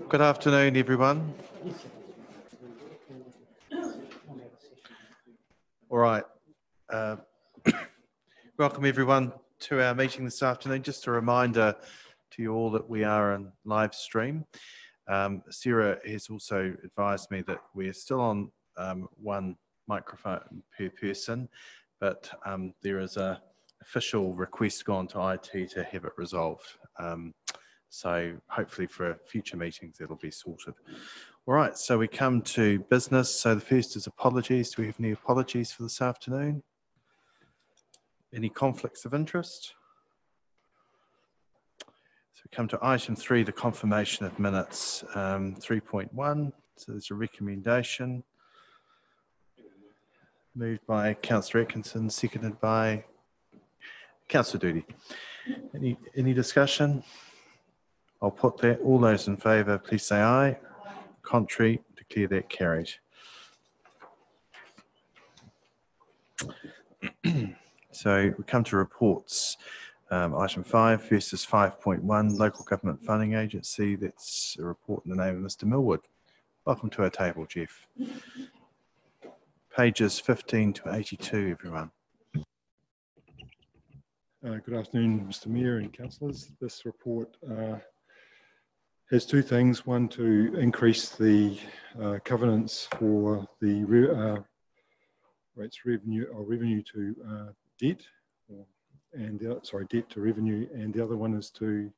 Good afternoon, everyone. All right. Welcome, everyone, to our meeting this afternoon. Just a reminder to you all that we are on live stream. Sarah has also advised me that we're still on one microphone per person, but there is an official request gone to IT to have it resolved. So hopefully for future meetings, it'll be sorted. All right, so we come to business. So the first is apologies. Do we have any apologies for this afternoon? Any conflicts of interest? So we come to item 3, the confirmation of minutes, 3.1. So there's a recommendation moved by Councillor Atkinson, seconded by Councillor Doody. Any discussion? I'll put that. All those in favour, please say aye. Contrary, declare that carried. So we come to reports. Item 5 versus 5.1, Local Government Funding Agency. That's a report in the name of Mr. Millwood. Welcome to our table, Jeff. Pages 15 to 82, everyone. Good afternoon, Mr. Mayor and councillors. This report has two things. One, to increase the covenants for the revenue to debt, debt to revenue, and the other one is to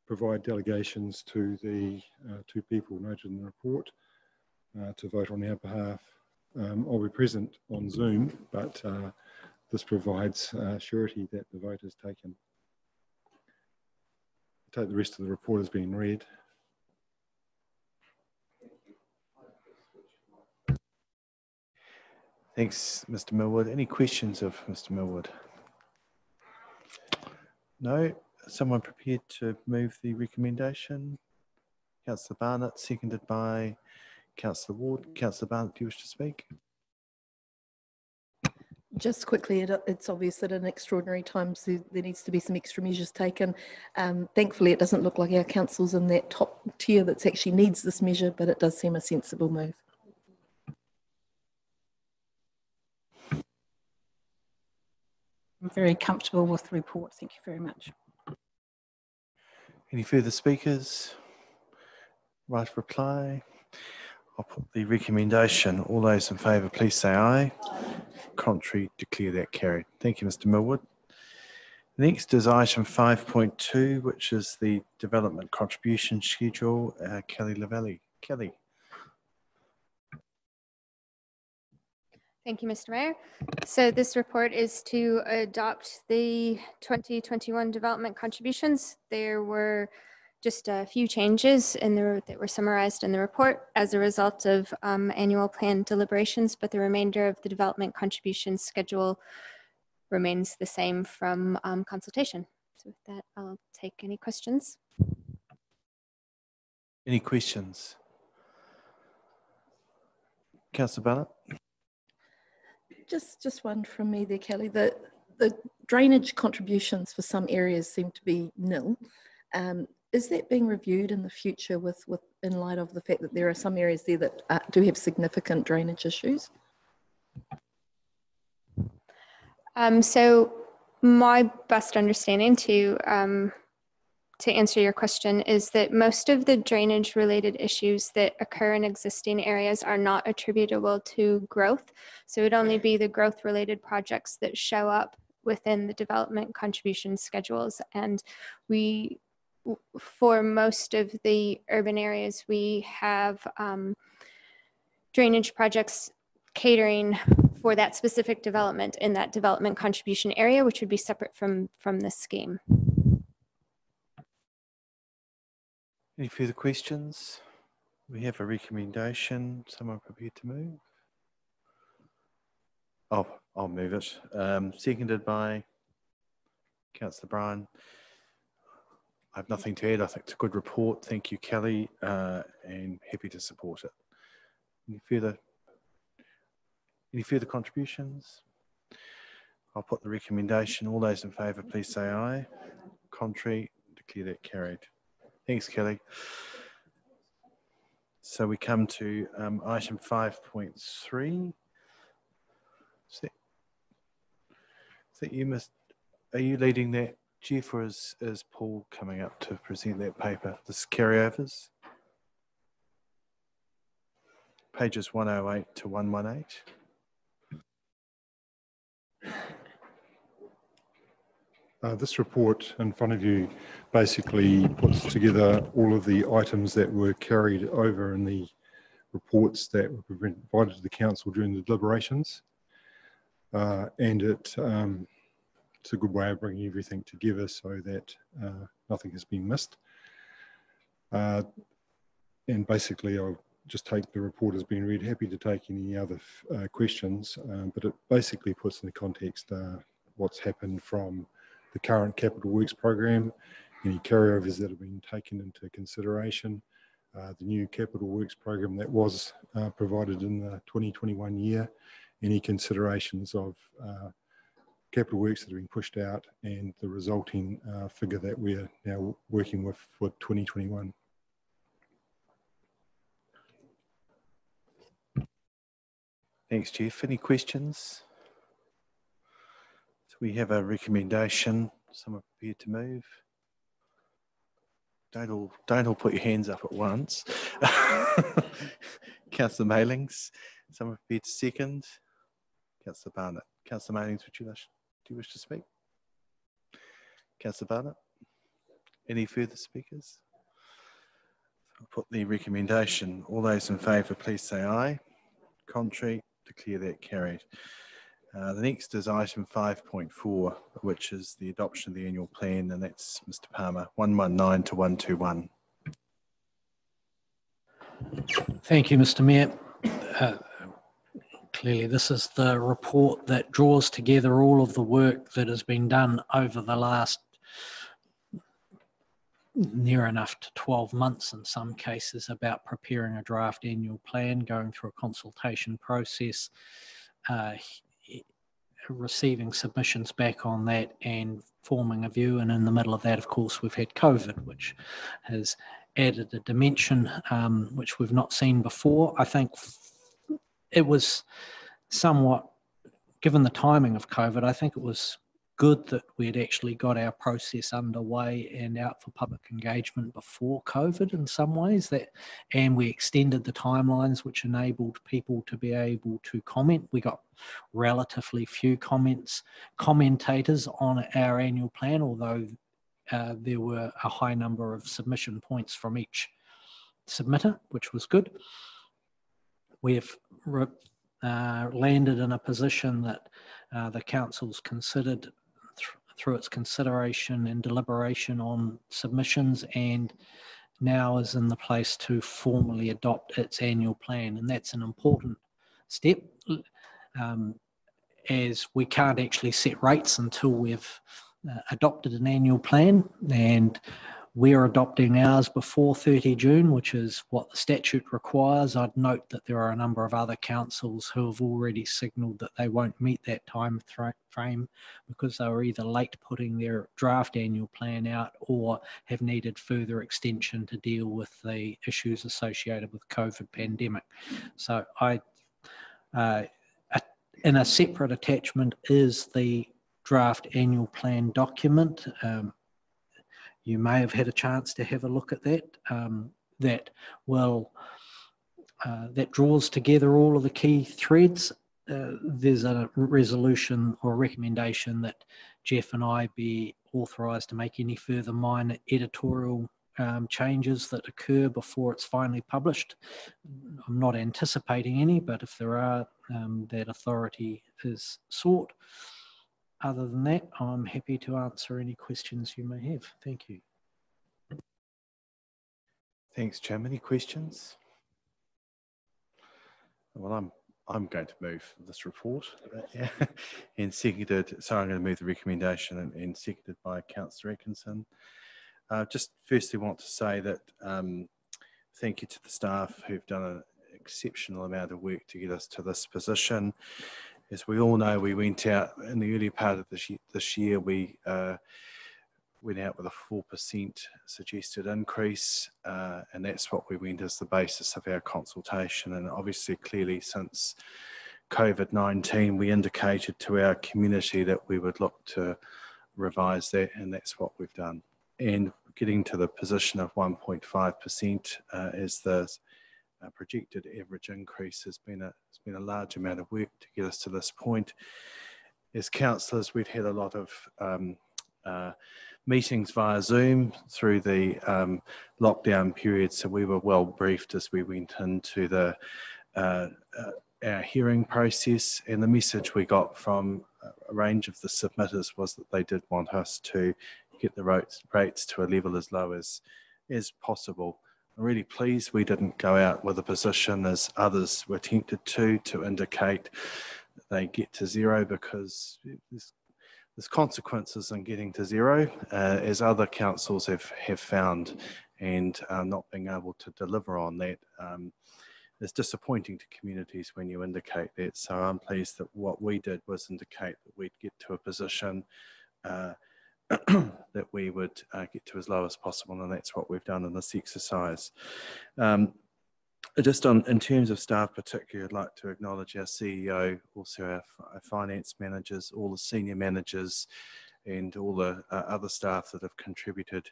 provide delegations to the two people noted in the report to vote on our behalf. I'll be present on Zoom, but this provides surety that the vote is taken. I take the rest of the report as being read. Thanks, Mr. Millwood. Any questions of Mr. Millwood? No? Someone prepared to move the recommendation? Councillor Barnett, seconded by Councillor Ward. Councillor Barnett, do you wish to speak? Just quickly, it's obvious that in extraordinary times there needs to be some extra measures taken. Thankfully, it doesn't look like our council's in that top tier that actually needs this measure, but it does seem a sensible move. I'm very comfortable with the report. Thank you very much. Any further speakers? Right of reply? I'll put the recommendation. All those in favour, please say aye. Contrary, declare that carried. Thank you, Mr. Millwood. Next is item 5.2, which is the development contribution schedule. Kelly Lavelli. Kelly. Thank you, Mr. Mayor. So this report is to adopt the 2021 development contributions. There were just a few changes that were summarized in the report as a result of annual plan deliberations, but the remainder of the development contribution schedule remains the same from consultation. So with that, I'll take any questions. Any questions? Councillor Barnett? Just one from me there, Kelly. The drainage contributions for some areas seem to be nil. Is that being reviewed in the future in light of the fact that there are some areas there that do have significant drainage issues? So my best understanding to answer your question is that most of the drainage related issues that occur in existing areas are not attributable to growth. So it would only be the growth related projects that show up within the development contribution schedules. And for most of the urban areas, we have drainage projects catering for that specific development in that development contribution area, which would be separate from this scheme. Any further questions? We have a recommendation. Someone prepared to move? Oh, I'll move it. Seconded by Councillor Bryan. I have nothing to add. I think it's a good report. Thank you, Kelly, and happy to support it. Any further contributions? I'll put the recommendation. All those in favour, please say aye. Contrary, declare that carried. Thanks, Kelly. So we come to item 5.3. Is that you, Miss? Are you leading that, Jeff, or is Paul coming up to present that paper? This is carryovers. Pages 108 to 118. This report in front of you basically puts together all of the items that were carried over in the reports that were provided to the council during the deliberations. And it's a good way of bringing everything together so that nothing has been missed. And basically, I'll just take the report as being read. Happy to take any other questions, but it basically puts in the context what's happened from the current capital works program, any carryovers that have been taken into consideration, the new capital works program that was provided in the 2021 year, any considerations of capital works that have been pushed out, and the resulting figure that we're now working with for 2021. Thanks, Jeff. Any questions? So we have a recommendation. Someone prepared to move? Don't all put your hands up at once. Councillor Mailings. Someone prepared to second? Councillor Barnett. Councillor Mailings, do you wish to speak? Councillor Barnett. Any further speakers? I'll put the recommendation. All those in favour, please say aye. Contrary, declare that carried. The next is item 5.4, which is the adoption of the annual plan, and that's Mr. Palmer, 119 to 121. Thank you, Mr. Mayor. Clearly, this is the report that draws together all of the work that has been done over the last near enough to 12 months in some cases about preparing a draft annual plan, going through a consultation process, receiving submissions back on that and forming a view. And in the middle of that, of course, we've had COVID, which has added a dimension which we've not seen before. I think it was somewhat, given the timing of COVID, I think it was good that we had actually got our process underway and out for public engagement before COVID in some ways, and we extended the timelines, which enabled people to be able to comment. We got relatively few commentators on our annual plan, although there were a high number of submission points from each submitter, which was good. We've landed in a position that the council's considered through its consideration and deliberation on submissions, and now is in the place to formally adopt its annual plan. And that's an important step, as we can't actually set rates until we've adopted an annual plan, and we're adopting ours before 30 June, which is what the statute requires. I'd note that there are a number of other councils who have already signalled that they won't meet that time frame because they were either late putting their draft annual plan out or have needed further extension to deal with the issues associated with COVID pandemic. So in a separate attachment is the draft annual plan document. You may have had a chance to have a look at that. That draws together all of the key threads. There's a resolution or a recommendation that Jeff and I be authorised to make any further minor editorial changes that occur before it's finally published. I'm not anticipating any, but if there are, that authority is sought. Other than that, I'm happy to answer any questions you may have. Thank you. Thanks, Jim. Any questions? Well, I'm going to move this report and seconded. So I'm going to move the recommendation and seconded by Councillor Atkinson. Just firstly want to say that thank you to the staff who've done an exceptional amount of work to get us to this position. As we all know, we went out in the early part of this year, we went out with a 4% suggested increase, and that's what we went as the basis of our consultation. And obviously, clearly, since COVID-19, we indicated to our community that we would look to revise that, and that's what we've done. And getting to the position of 1.5% as the projected average increase has been a large amount of work to get us to this point. As councillors, we'd had a lot of meetings via Zoom through the lockdown period, so we were well briefed as we went into our hearing process, and the message we got from a range of the submitters was that they did want us to get the rates to a level as low as possible. I'm really pleased we didn't go out with a position, as others were tempted to indicate that they get to zero, because there's consequences in getting to zero, as other councils have found, and not being able to deliver on that is disappointing to communities when you indicate that. So I'm pleased that what we did was indicate that we'd get to a position that we would get to as low as possible, and that's what we've done in this exercise. Just in terms of staff particularly, I'd like to acknowledge our CEO, also our finance managers, all the senior managers, and all the other staff that have contributed,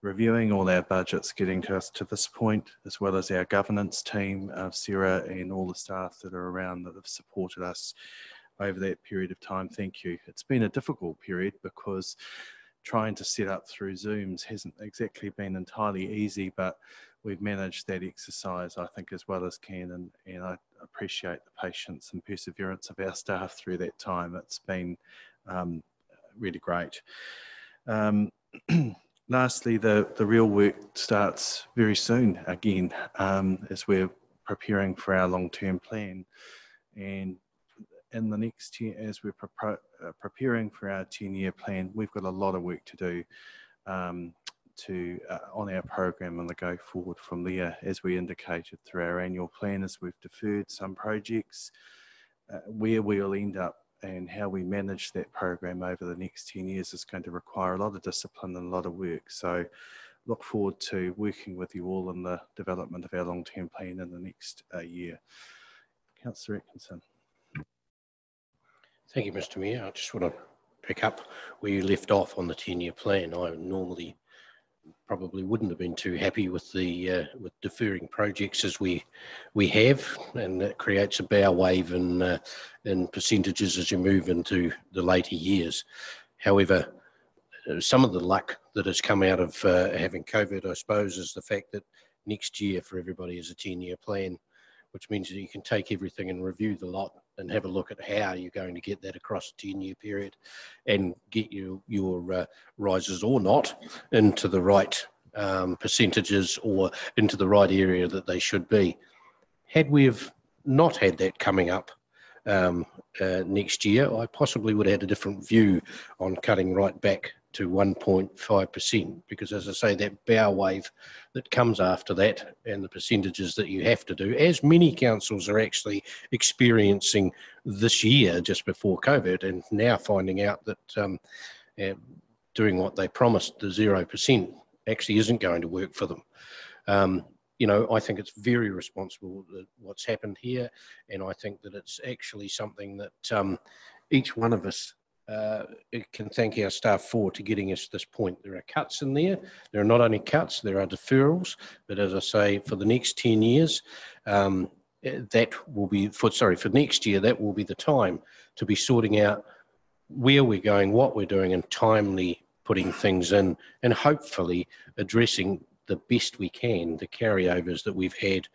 reviewing all our budgets, getting to us to this point, as well as our governance team, Sarah, and all the staff that are around that have supported us over that period of time. Thank you. It's been a difficult period because trying to set up through Zooms hasn't exactly been entirely easy, but we've managed that exercise, I think, as well as can, and I appreciate the patience and perseverance of our staff through that time. It's been really great. Lastly, the real work starts very soon again, as we're preparing for our long-term plan. And in the next year, as we're preparing for our 10-year plan, we've got a lot of work to do on our program and the go forward from there. As we indicated through our annual plan, as we've deferred some projects, where we'll end up and how we manage that program over the next 10 years is going to require a lot of discipline and a lot of work. So look forward to working with you all in the development of our long-term plan in the next year. Councillor Atkinson. Thank you, Mr. Mayor. I just want to pick up where you left off on the 10-year plan. I normally probably wouldn't have been too happy with the with deferring projects as we have, and that creates a bow wave in percentages as you move into the later years. However, some of the luck that has come out of having COVID, I suppose, is the fact that next year for everybody is a 10-year plan, which means that you can take everything and review the lot and have a look at how you're going to get that across a 10-year period and get your rises or not into the right percentages or into the right area that they should be. Had we have not had that coming up next year, I possibly would have had a different view on cutting right back to 1.5%, because as I say, that bow wave that comes after that and the percentages that you have to do, as many councils are actually experiencing this year just before COVID, and now finding out that doing what they promised, the 0%, actually isn't going to work for them. You know, I think it's very responsible that what's happened here, and I think that it's actually something that each one of us can thank our staff for, to getting us to this point. There are cuts in there. There are not only cuts, there are deferrals. But as I say, for the next 10 years, that will be, for next year, that will be the time to be sorting out where we're going, what we're doing, and timely putting things in, and hopefully addressing the best we can the carryovers that we've had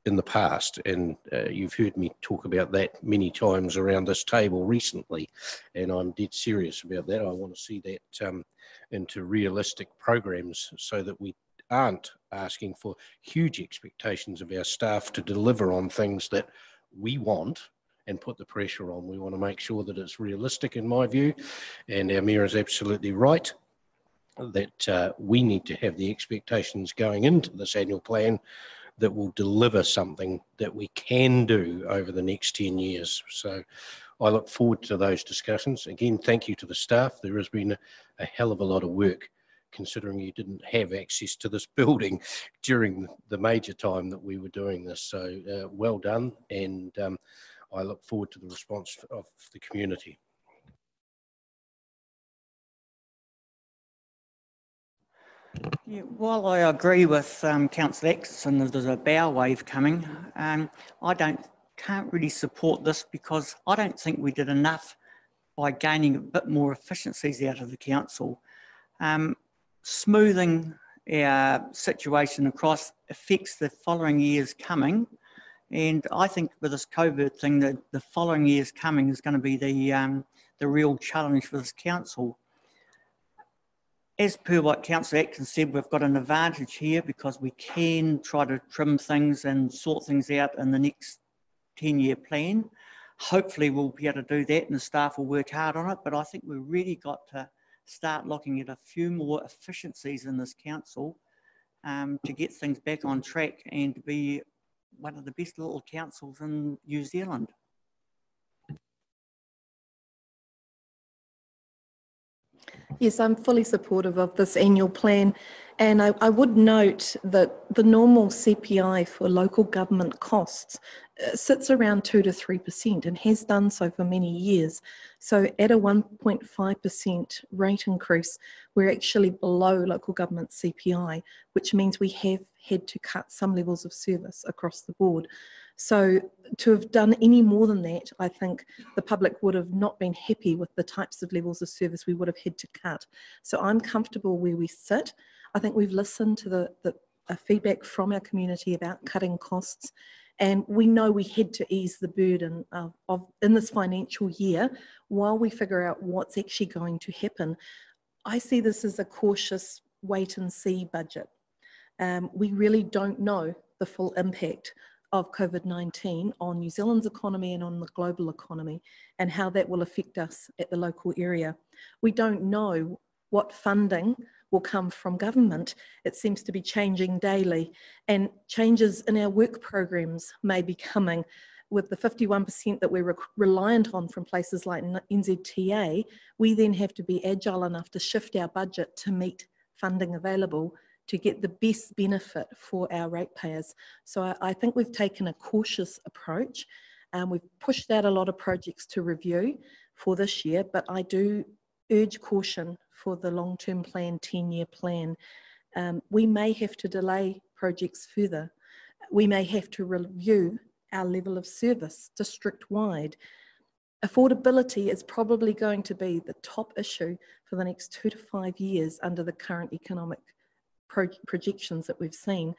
in the past. And you've heard me talk about that many times around this table recently, and I'm dead serious about that. I want to see that into realistic programs, so that we aren't asking for huge expectations of our staff to deliver on things that we want and put the pressure on. We want to make sure that it's realistic, in my view, and our Mayor is absolutely right that we need to have the expectations going into this annual plan that will deliver something that we can do over the next 10 years. So I look forward to those discussions. Again, thank you to the staff. There has been a hell of a lot of work considering you didn't have access to this building during the major time that we were doing this. So well done, and I look forward to the response of the community. Yeah, while I agree with Councillor Atkinson that there's a bow wave coming, I can't really support this because I don't think we did enough by gaining a bit more efficiencies out of the council. Smoothing our situation across affects the following years coming, and I think with this COVID thing, that the following years coming is going to be the real challenge for this council. As per what Councillor Atkins said, we've got an advantage here because we can try to trim things and sort things out in the next 10-year plan. Hopefully we'll be able to do that and the staff will work hard on it, but I think we've really got to start looking at a few more efficiencies in this council to get things back on track and to be one of the best little councils in New Zealand. Yes, I'm fully supportive of this annual plan, and I would note that the normal CPI for local government costs sits around 2 to 3% and has done so for many years. So at a 1.5% rate increase, we're actually below local government CPI, which means we have had to cut some levels of service across the board. So to have done any more than that, I think the public would have not been happy with the types of levels of service we would have had to cut. So I'm comfortable where we sit. I think we've listened to the feedback from our community about cutting costs, and we know we had to ease the burden in this financial year while we figure out what's actually going to happen. I see this as a cautious wait and see budget. We really don't know the full impact of COVID-19 on New Zealand's economy and on the global economy and how that will affect us at the local area. We don't know what funding will come from government. It seems to be changing daily, and changes in our work programs may be coming. With the 51% that we're reliant on from places like NZTA, we then have to be agile enough to shift our budget to meet funding available to get the best benefit for our ratepayers. So I think we've taken a cautious approach. We've pushed out a lot of projects to review for this year, but I do urge caution for the long-term plan, 10-year plan. We may have to delay projects further. We may have to review our level of service district-wide. Affordability is probably going to be the top issue for the next 2 to 5 years under the current economic projections that we've seen.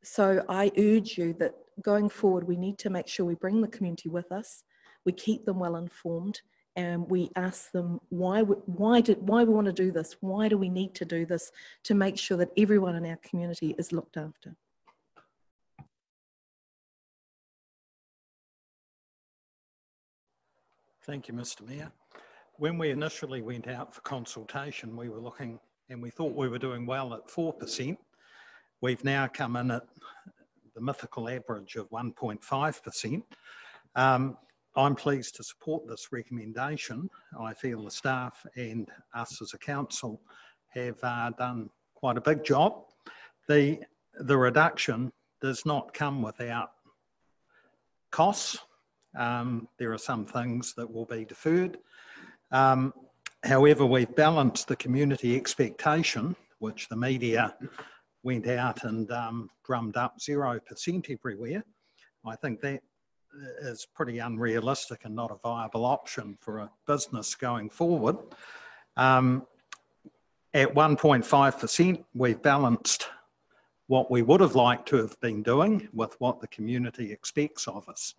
So I urge you that going forward, we need to make sure we bring the community with us, we keep them well informed, and we ask them why we want to do this, why do we need to do this, to make sure that everyone in our community is looked after. Thank you, Mr. Mayor. When we initially went out for consultation, we were looking and we thought we were doing well at 4%. We've now come in at the mythical average of 1.5%. I'm pleased to support this recommendation. I feel the staff and us as a council have done quite a big job. The reduction does not come without costs. There are some things that will be deferred. However, we've balanced the community expectation, which the media went out and drummed up 0% everywhere. I think that is pretty unrealistic and not a viable option for a business going forward. At 1.5%, we've balanced what we would have liked to have been doing with what the community expects of us.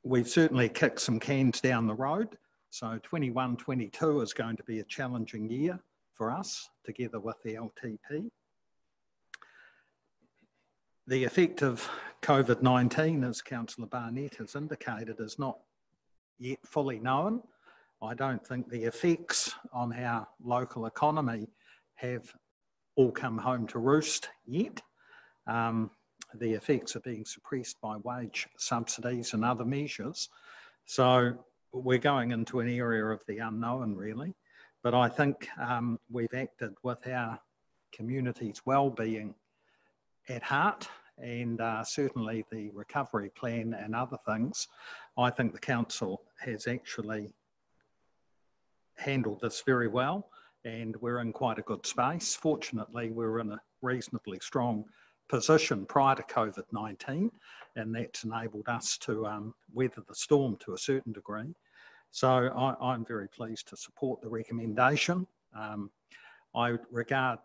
We've certainly kicked some cans down the road. So 21-22 is going to be a challenging year for us, together with the LTP. The effect of COVID-19, as Councillor Barnett has indicated, is not yet fully known. I don't think the effects on our local economy have all come home to roost yet. The effects are being suppressed by wage subsidies and other measures. So we're going into an area of the unknown, really. But I think we've acted with our community's well-being at heart, and certainly the recovery plan and other things. I think the council has actually handled this very well, and we're in quite a good space. Fortunately, we're in a reasonably strong position prior to COVID-19, and that's enabled us to weather the storm to a certain degree. So I'm very pleased to support the recommendation. I regard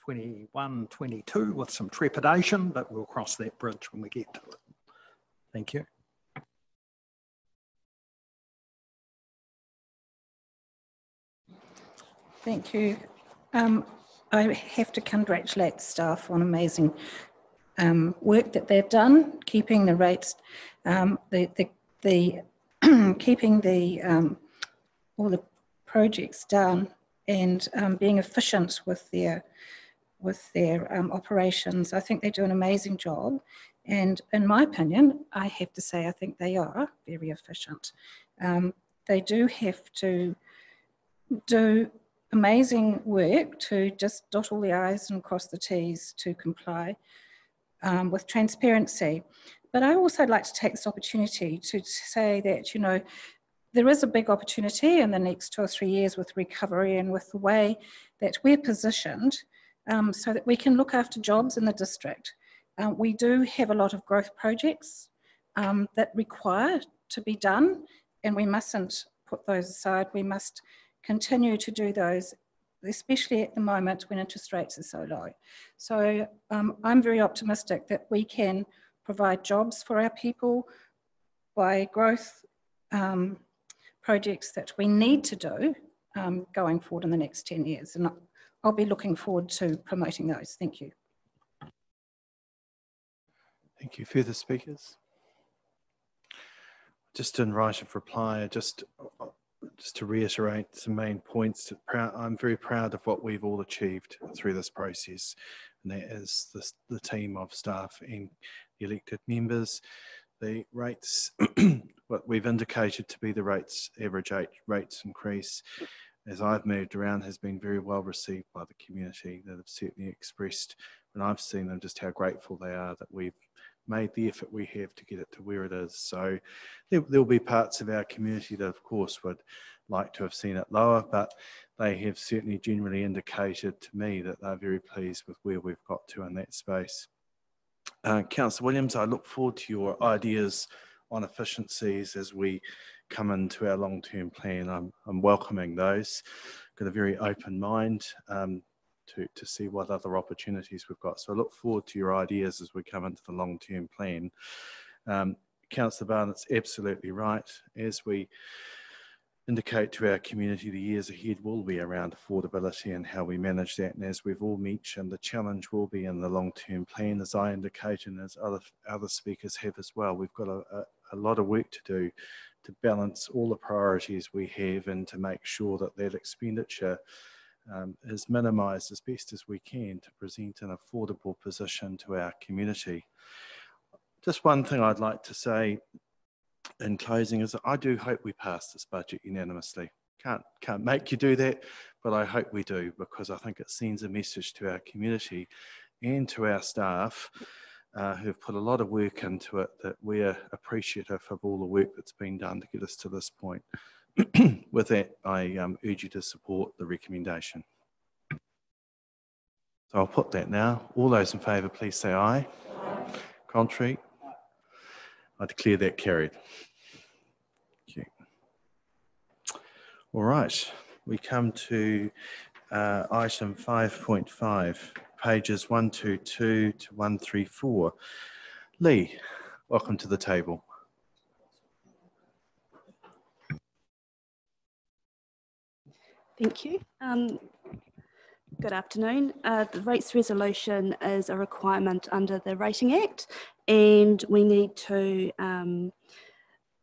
21-22 with some trepidation, but we'll cross that bridge when we get to it. Thank you. Thank you. I have to congratulate staff on amazing work that they've done, keeping the rates, keeping the all the projects down, and being efficient with their operations. I think they do an amazing job, and in my opinion, I have to say I think they are very efficient. They do have to do amazing work to just dot all the I's and cross the T's to comply with transparency. But I also like to take this opportunity to say that, you know, there is a big opportunity in the next 2 or 3 years with recovery and with the way that we're positioned so that we can look after jobs in the district. We do have a lot of growth projects that require to be done, and we mustn't put those aside. We must continue to do those, especially at the moment when interest rates are so low. So I'm very optimistic that we can provide jobs for our people by growth projects that we need to do going forward in the next 10 years. And I'll be looking forward to promoting those. Thank you. Thank you. Further speakers? Just in right of reply, just to reiterate some main points, I'm very proud of what we've all achieved through this process, and that is the team of staff and the elected members. The rates, what we've indicated to be the rates, average rates increase, as I've moved around, has been very well received by the community that have certainly expressed, when I've seen them, just how grateful they are that we've made the effort we have to get it to where it is. So there'll be parts of our community that of course would like to have seen it lower, but they have certainly generally indicated to me that they're very pleased with where we've got to in that space. Councillor Williams, I look forward to your ideas on efficiencies as we come into our long-term plan. I'm welcoming those. Got a very open mind to see what other opportunities we've got. So I look forward to your ideas as we come into the long-term plan. Councillor Barnett's absolutely right. As we indicate to our community, the years ahead will be around affordability and how we manage that. And as we've all mentioned, the challenge will be in the long-term plan, as I indicated, and as other speakers have as well. We've got a lot of work to do to balance all the priorities we have and to make sure that that expenditure is minimised as best as we can to present an affordable position to our community. Just one thing I'd like to say in closing is that I do hope we pass this budget unanimously. Can't make you do that, but I hope we do, because I think it sends a message to our community and to our staff who've put a lot of work into it, that we're appreciative of all the work that's been done to get us to this point. With that, I urge you to support the recommendation. So I'll put that now. All those in favour, please say aye. Aye. Contrary? I declare that carried. Thank you. All right, we come to item 5.5, pages 122 to 134. Lee, welcome to the table. Thank you. Good afternoon. The rates resolution is a requirement under the Rating Act, and we need to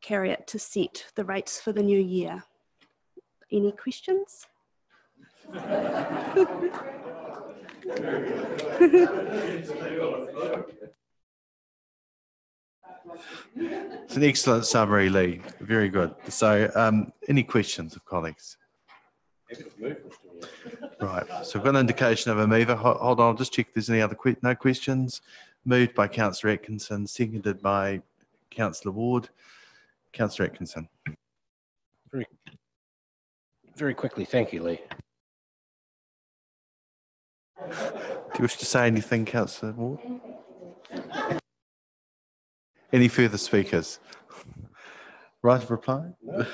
carry it to set the rates for the new year. Any questions? It's an excellent summary, Lee. Very good. So any questions of colleagues? Right, so we've got an indication of a mover. Hold on, I'll just check if there's any other no questions. Moved by Councillor Atkinson, seconded by Councillor Ward. Councillor Atkinson. Very quickly, thank you, Lee. Do you wish to say anything, Councillor Ward? Any further speakers? Right of reply? No.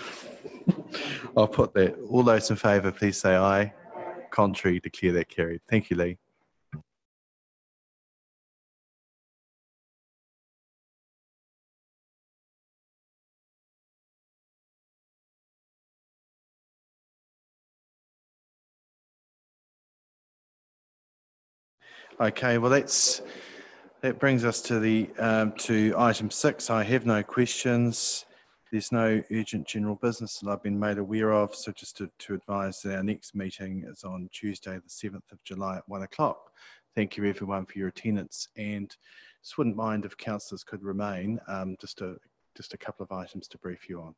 I'll put that. All those in favour, please say aye. Contrary, declare that carried. Thank you, Lee. Okay, well that brings us to the to item 6. I have no questions. There's no urgent general business that I've been made aware of. So just to advise that our next meeting is on Tuesday, the 7th of July at 1 o'clock. Thank you everyone for your attendance, and just wouldn't mind if councillors could remain, just a couple of items to brief you on.